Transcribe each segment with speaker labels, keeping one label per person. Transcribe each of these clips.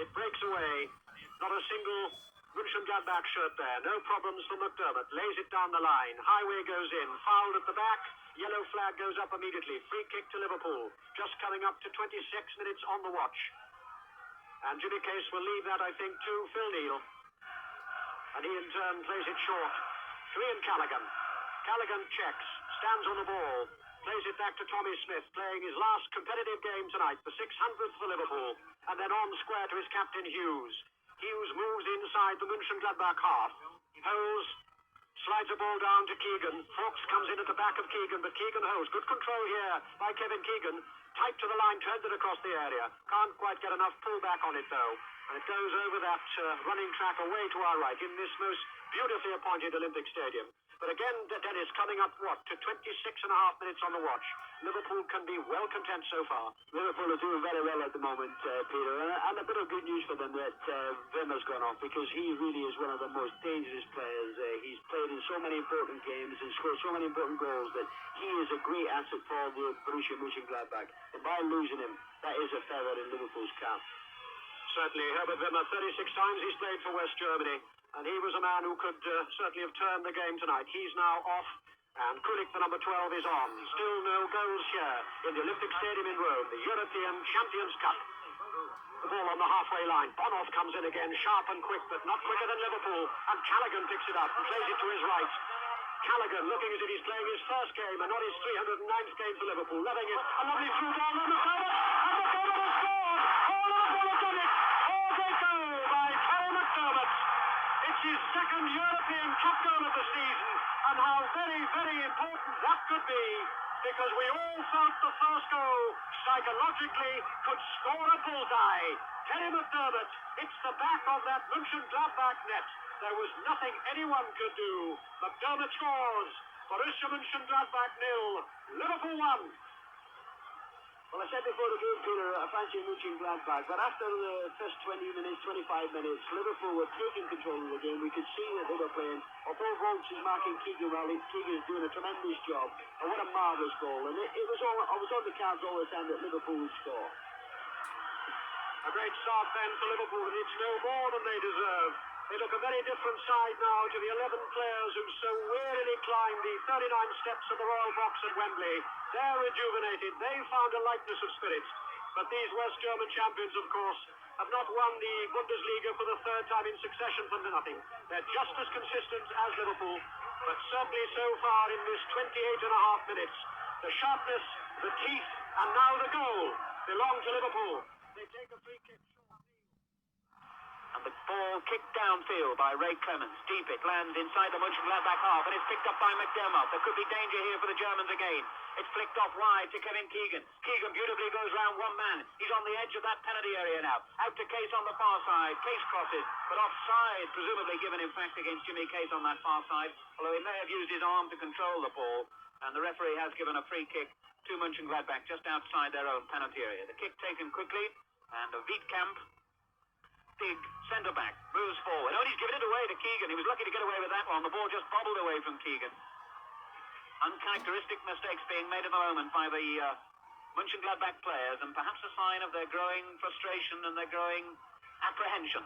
Speaker 1: It breaks away. Not a single Mochengladbach shirt there. No problems for McDermott. Lays it down the line. Highway goes in. Fouled at the back. Yellow flag goes up immediately. Free kick to Liverpool. Just coming up to 26 minutes on the watch. And Jimmy Case will leave that, I think, to Phil Neal. And he in turn plays it short. To Ian Callaghan. Callaghan checks. Stands on the ball. Plays it back to Tommy Smith, playing his last competitive game tonight, the 600th for Liverpool. And then on square to his captain, Hughes. Hughes moves inside the Mochengladbach half. Holds, slides a ball down to Keegan. Fawkes comes in at the back of Keegan, but Keegan holds. Good control here by Kevin Keegan. Tight to the line, turns it across the area. Can't quite get enough pullback on it, though. And it goes over that running track away to our right in this most beautifully appointed Olympic Stadium. But again, Dennis, coming up, to 26 and a half minutes on the watch. Liverpool can be well content so far.
Speaker 2: Liverpool are doing very well at the moment, Peter. And a bit of good news for them that Wimmer's gone off, because he really is one of the most dangerous players. He's played in so many important games and scored so many important goals that he is a great asset for the Borussia Mochengladbach. And by losing him, that is a feather in Liverpool's cap.
Speaker 1: Certainly, Herbert Wimmer, 36 times he's played for West Germany. And he was a man who could certainly have turned the game tonight. He's now off, and Kulik, the number 12, is on. Still no goals here in the Olympic Stadium in Rome, the European Champions Cup. The ball on the halfway line. Bonoff comes in again, sharp and quick, but not quicker than Liverpool. And Callaghan picks it up and plays it to his right. Callaghan looking as if he's playing his first game and not his 309th game for Liverpool. Loving it. A lovely through ball on the corner. And McDermott has scored. Oh, Liverpool have done it. Oh, great goal by Terry McDermott. It's his second European Cup goal of the season, and how very, very important that could be, because we all thought the first goal psychologically could score a bullseye. Terry McDermott hits the back of that Mochengladbach net. There was nothing anyone could do. McDermott scores. Borussia Mochengladbach 0, Liverpool 1.
Speaker 2: Well, I said before the game, Peter, I fancy Mochengladbach, but after the first 20 minutes, 25 minutes, Liverpool were taking control of the game. We could see that they were playing. Although Volks is marking Keegan well, Keegan is doing a tremendous job. And what a marvellous goal. And I was on the cards all the time that Liverpool would score.
Speaker 1: A great start then for Liverpool, and it's no more than they deserve. They look a very different side now to the 11 players who so wearily climbed the 39 steps of the Royal Box at Wembley. They're rejuvenated. They found a lightness of spirit. But these West German champions, of course, have not won the Bundesliga for the third time in succession for nothing. They're just as consistent as Liverpool, but certainly so far in this 28 and a half minutes, the sharpness, the teeth, and now the goal belong to Liverpool. They take a free kick.
Speaker 3: And the ball kicked downfield by Ray Clemens. Deep it lands inside the Mochengladbach half, and it's picked up by McDermott. There could be danger here for the Germans again. It's flicked off wide to Kevin Keegan. Keegan beautifully goes round one man. He's on the edge of that penalty area now. Out to Case on the far side. Case crosses, but offside, presumably given in fact against Jimmy Case on that far side, although he may have used his arm to control the ball. And the referee has given a free kick to Mochengladbach just outside their own penalty area. The kick taken quickly, and Wietkamp, big centre-back, moves forward. Oh, he's given it away to Keegan. He was lucky to get away with that one. The ball just bobbled away from Keegan. Uncharacteristic mistakes being made at the moment by the Mochengladbach players, and perhaps a sign of their growing frustration and their growing apprehension.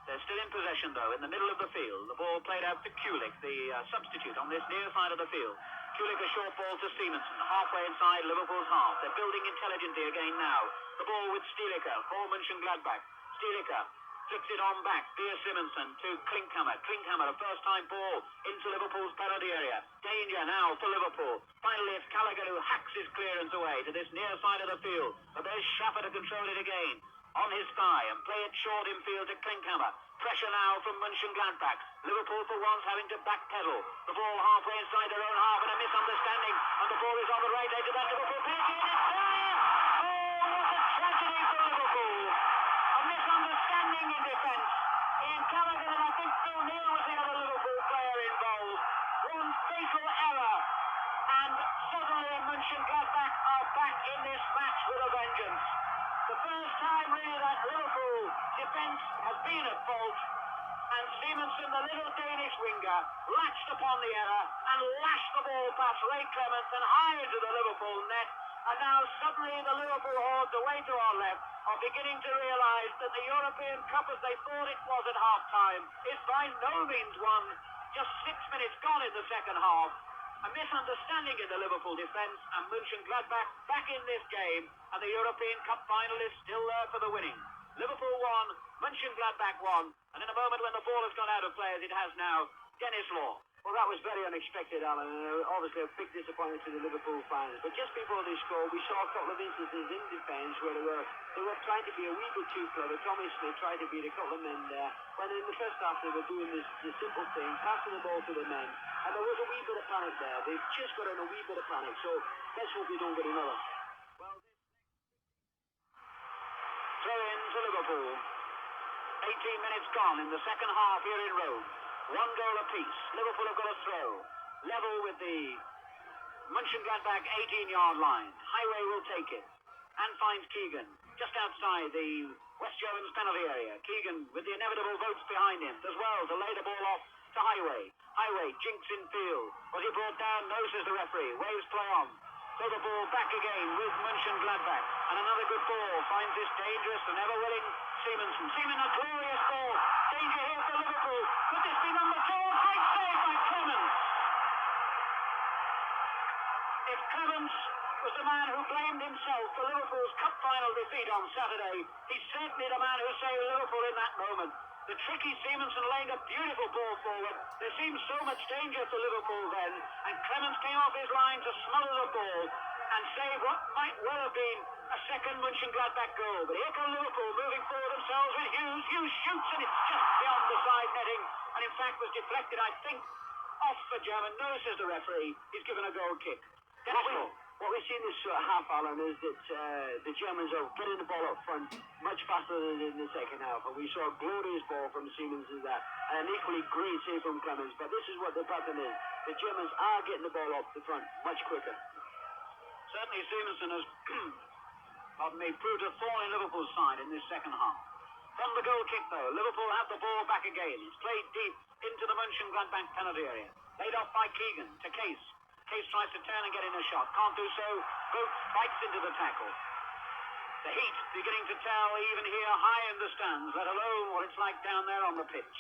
Speaker 3: They're still in possession, though, in the middle of the field. The ball played out to Kulik, the substitute on this near side of the field. Kulik, a short ball to Simonsen, halfway inside Liverpool's half. They're building intelligently again now. The ball with Stielike for Mochengladbach. Stielike flicks it on back. Dear Simonsen to Klinkhammer. Klinkhammer, a first-time ball into Liverpool's penalty area. Danger now for Liverpool. Finally, it's Callaghan who hacks his clearance away to this near side of the field. But there's Schaffer to control it again. On his thigh and play it short in field to Klinkhammer. Pressure now from Mochengladbach. Liverpool for once having to backpedal. The ball halfway inside their own half, and a misunderstanding. And the ball is on the right edge of that Liverpool penalty. And it's there! Oh, what a tragedy for Liverpool. A misunderstanding in defence. Ian Callaghan and I think Phil Neal was the other Liverpool player involved. One fatal error. And suddenly Mochengladbach are back in this match with a vengeance. The first time really that Liverpool defence has been at fault, and Simonsen, the little Danish winger, latched upon the error and lashed the ball past Ray Clemens and high into the Liverpool net, And now suddenly the Liverpool hordes away to our left are beginning to realise that the European Cup, as they thought it was at half-time, is by no means won. Just 6 minutes gone in the second half. A misunderstanding in the Liverpool defence, and Mochengladbach back in this game, and the European Cup final is still there for the winning. Liverpool won, Mochengladbach won, and in a moment when the ball has gone out of play, as it has now, Dennis Law.
Speaker 2: Well, that was very unexpected, Alan, and obviously a big disappointment to the Liverpool fans. But just before they scored, we saw a couple of instances in defence where they were trying to be a wee bit too clever. Tommy Smith tried to beat a couple of men there, when in the first half they were doing the simple thing, passing the ball to the men, and there was a wee bit of panic there. They've just got in a wee bit of panic, so let's hope they don't get another.
Speaker 3: Well, throw in to Liverpool. 18 minutes gone in the second half here in Rome. 1 goal apiece. Liverpool have got a throw. Level with the Mochengladbach 18-yard line. Highway will take it. And finds Keegan just outside the West Germans penalty area. Keegan with the inevitable votes behind him. Does well to lay the ball off to Highway. Highway jinks in field. Was he brought down? No, says the referee. Waves play on. Throw the ball back again with Mochengladbach. And another good ball. Finds this dangerous and ever-willing Simonsen. Seaman, a glorious ball. Danger here for Liverpool. Could this be number 2? Great save by Clemens. If Clemens was the man who blamed himself for Liverpool's cup final defeat on Saturday, he's certainly the man who saved Liverpool in that moment. The tricky Simonsen laying a beautiful ball forward. There seemed so much danger to Liverpool then, and Clemens came off his line to smother the ball and save what might well have been a second Mochengladbach goal. But here come Liverpool moving forward themselves with Hughes. Hughes shoots and it's just beyond the side netting, and in fact was deflected, I think, off the German. No, says the referee. He's given a goal kick.
Speaker 2: What we've seen this half, Alan, is that the Germans are getting the ball up front much faster than in the second half. And we saw a glorious ball from Siemens in that, and an equally great save from Clemens. But this is what the pattern is. The Germans are getting the ball up the front much quicker.
Speaker 3: Certainly Simonsen has proved a thorn in Liverpool's side in this second half. From the goal kick, though, Liverpool have the ball back again. It's played deep into the Mochengladbach penalty area. Laid off by Keegan to Case. Case tries to turn and get in a shot. Can't do so. Both bites into the tackle. The heat beginning to tell even here high in the stands, let alone what it's like down there on the pitch.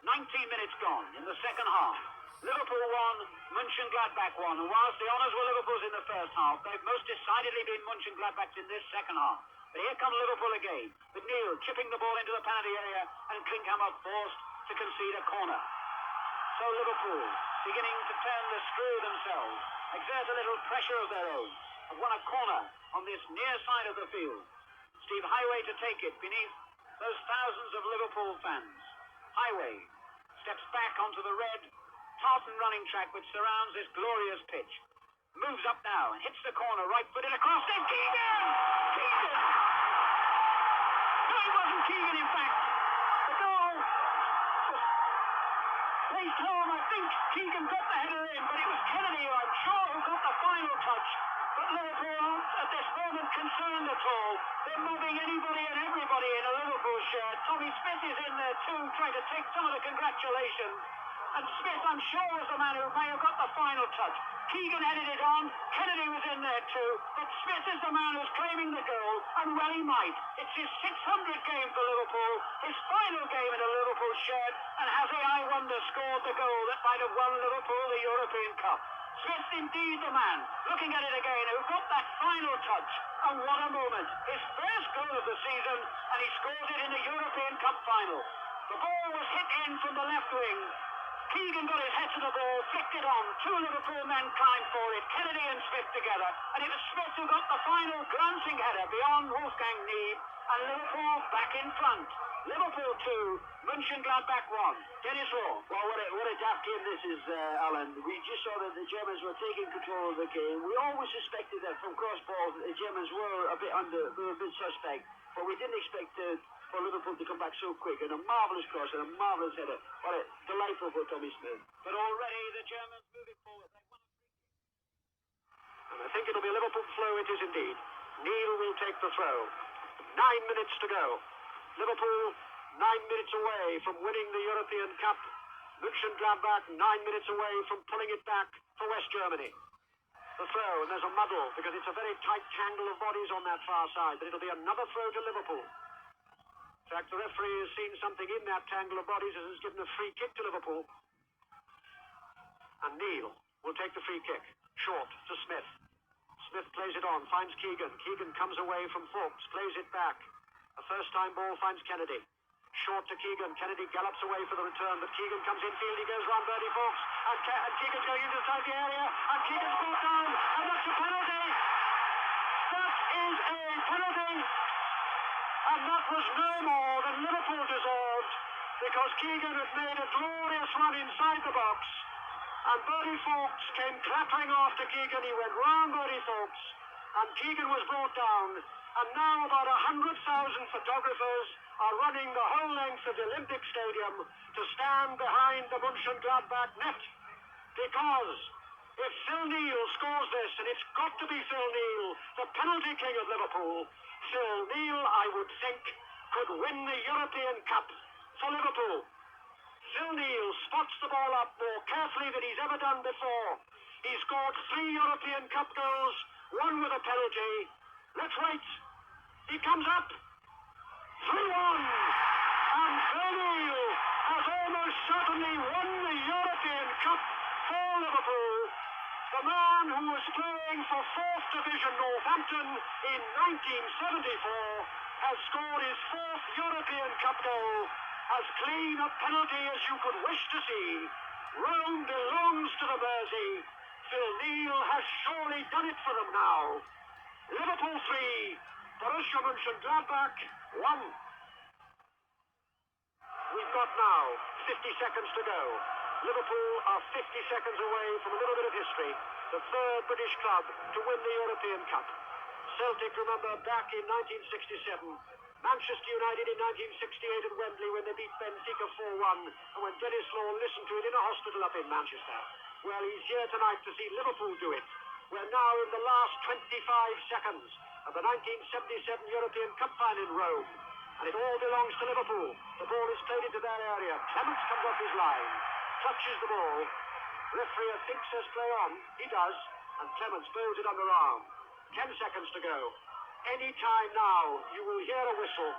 Speaker 3: 19 minutes gone in the second half. Liverpool won, Mochengladbach won. And whilst the honours were Liverpool's in the first half, they've most decidedly been Mochengladbach's in this second half. But here comes Liverpool again, with Neil chipping the ball into the penalty area and Klinkhammer forced to concede a corner. So Liverpool, beginning to turn the screw themselves, exert a little pressure of their own, have won a corner on this near side of the field. Steve Highway to take it beneath those thousands of Liverpool fans. Highway steps back onto the red tartan running track which surrounds this glorious pitch. Moves up now and hits the corner, right-footed across. Then Keegan! Keegan! No, it wasn't Keegan, in fact. The goal was placed home. I think Keegan got the header in, but it was Kennedy, I'm sure, who got the final touch. But Liverpool aren't at this moment concerned at all. They're mobbing anybody and everybody in a Liverpool shirt. Tommy Smith is in there too, trying to take some of the congratulations. And Smith, I'm sure, was the man who may have got the final touch. Keegan headed it on, Kennedy was in there too, but Smith is the man who's claiming the goal, and well he might. It's his 600th game for Liverpool, his final game in a Liverpool shirt, and has he, I wonder, scored the goal that might have won Liverpool the European Cup. Smith indeed the man, looking at it again, who got that final touch, and what a moment. His first goal of the season, and he scores it in the European Cup final. The ball was hit in from the left wing. Keegan got his head to the ball, flicked it on. Two Liverpool men climbed for it, Kennedy and Smith together. And it was Smith who got the final glancing header beyond Wolfgang Neeb. And Liverpool back in front. Liverpool 2, Mochengladbach 1. Dennis Law.
Speaker 2: Well, what a daft game this is, Alan. We just saw that the Germans were taking control of the game. We always suspected that from cross balls, the Germans were a bit suspect. But we didn't expect for Liverpool to come back so quick, and a marvellous cross and a marvellous header. What a delightful for Tommy Smith.
Speaker 3: But already the Germans moving forward.
Speaker 1: And I think it'll be a Liverpool flow, it is indeed. Neil will take the throw. 9 minutes to go. Liverpool 9 minutes away from winning the European Cup. Mochengladbach 9 minutes away from pulling it back for West Germany. the throw, and there's a muddle because it's a very tight tangle of bodies on that far side, but it'll be another throw to Liverpool. In fact, the referee has seen something in that tangle of bodies and has given a free kick to Liverpool. And Neil will take the free kick. Short to Smith. Smith plays it on, finds Keegan. Keegan comes away from Fawkes, plays it back. A first-time ball finds Kennedy. Short to Keegan. Kennedy gallops away for the return, but Keegan comes infield. He goes round Bertie Fawkes, and Keegan's going inside the area, and Keegan's brought down, and that's a penalty. That is a penalty, and that was no more than Liverpool deserved, because Keegan had made a glorious run inside the box, and Bertie Fawkes came clattering after Keegan. He went round Bertie Fawkes, and Keegan was brought down, and now about 100,000 photographers are running the whole length of the Olympic Stadium to stand behind the Mochengladbach net, because if Phil Neal scores this, and it's got to be Phil Neal, the penalty king of Liverpool, Phil Neal, I would think, could win the European Cup for Liverpool. Phil Neal spots the ball up more carefully than he's ever done before. He scored 3 European Cup goals, 1 with a penalty. Let's wait. He comes up. 3-1. And Phil Neal has almost certainly won the European Cup for Liverpool. The man who was playing for 4th Division Northampton in 1974 has scored his 4th European Cup goal. As clean a penalty as you could wish to see. Rome belongs to the Mersey. Phil Neal has surely done it for them now. Liverpool 3, Borussia Mochengladbach 1. We've got now 50 seconds to go. Liverpool are 50 seconds away from a little bit of history. The 3rd British club to win the European Cup. Celtic, remember, back in 1967. Manchester United in 1968 at Wembley when they beat Benfica 4-1, and when Dennis Law listened to it in a hospital up in Manchester. Well, he's here tonight to see Liverpool do it. We're now in the last 25 seconds of the 1977 European Cup final in Rome, and it all belongs to Liverpool. The ball is played into their area. Clements comes off his line, clutches the ball. Referee thinks says play on. He does, and Clements throws it underarm. 10 seconds to go. Any time now, you will hear a whistle,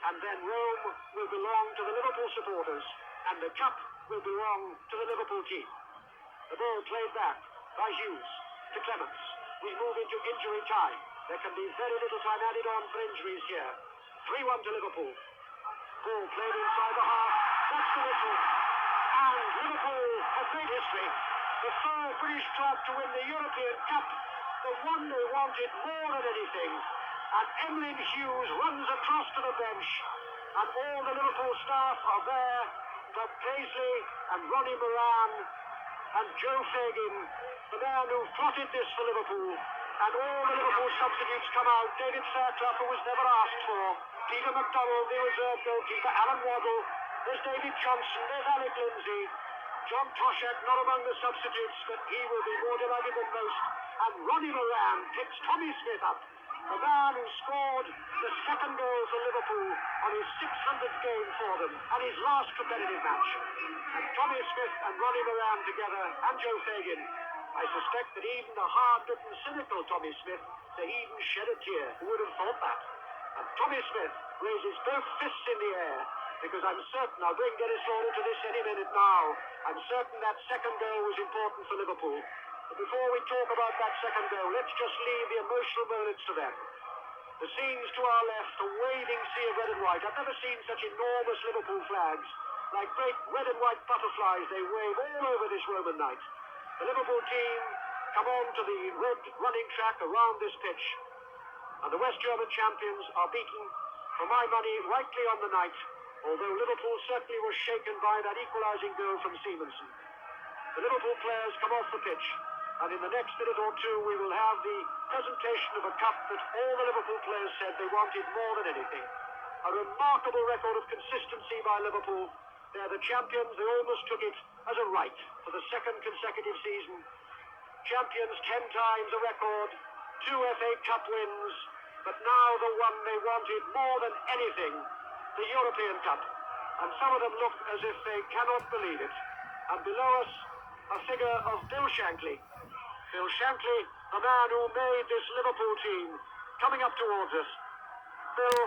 Speaker 1: and then Rome will belong to the Liverpool supporters, and the cup will belong to the Liverpool team. The ball played back by Hughes to Clements. We move into injury time. There can be very little time added on for injuries here. 3-1 to Liverpool. Ball played inside the half. That's the whistle. And Liverpool has made history. The 3rd British club to win the European Cup. The one they wanted more than anything. And Emlyn Hughes runs across to the bench, and all the Liverpool staff are there. Bob Paisley and Ronnie Moran and Joe Fagan, the man who plotted this for Liverpool, and all the Liverpool substitutes come out. David Fairclough, who was never asked for, Peter McDonald, the reserve goalkeeper, Alan Waddle, there's David Johnson, there's Alec Lindsay, John Toshak, not among the substitutes, but he will be more delighted than most, and Ronnie Moran picks Tommy Smith up. The man who scored the 2nd goal for Liverpool on his 600th game for them, and his last competitive match. And Tommy Smith and Ronnie Moran together, and Joe Fagan. I suspect that even the hard-bitten, cynical Tommy Smith, they even shed a tear. Who would have thought that? And Tommy Smith raises both fists in the air, because I'm certain, I'll bring Dennis Law into this any minute now, I'm certain that 2nd goal was important for Liverpool. But before we talk about that 2nd goal, let's just leave the emotional moments to them. The scenes to our left, a waving sea of red and white. I've never seen such enormous Liverpool flags. Like great red and white butterflies, they wave all over this Roman night. The Liverpool team come on to the red running track around this pitch. And the West German champions are beaten, for my money, rightly on the night, although Liverpool certainly was shaken by that equalising goal from Stevenson. The Liverpool players come off the pitch. And in the next minute or two, we will have the presentation of a cup that all the Liverpool players said they wanted more than anything. A remarkable record of consistency by Liverpool. They're the champions. They almost took it as a right for the 2nd consecutive season. Champions 10 times a record, 2 FA Cup wins, but now the one they wanted more than anything, the European Cup. And some of them look as if they cannot believe it. And below us, a figure of Bill Shankly. Bill Shankly the man who made this Liverpool team, coming up towards us. Bill,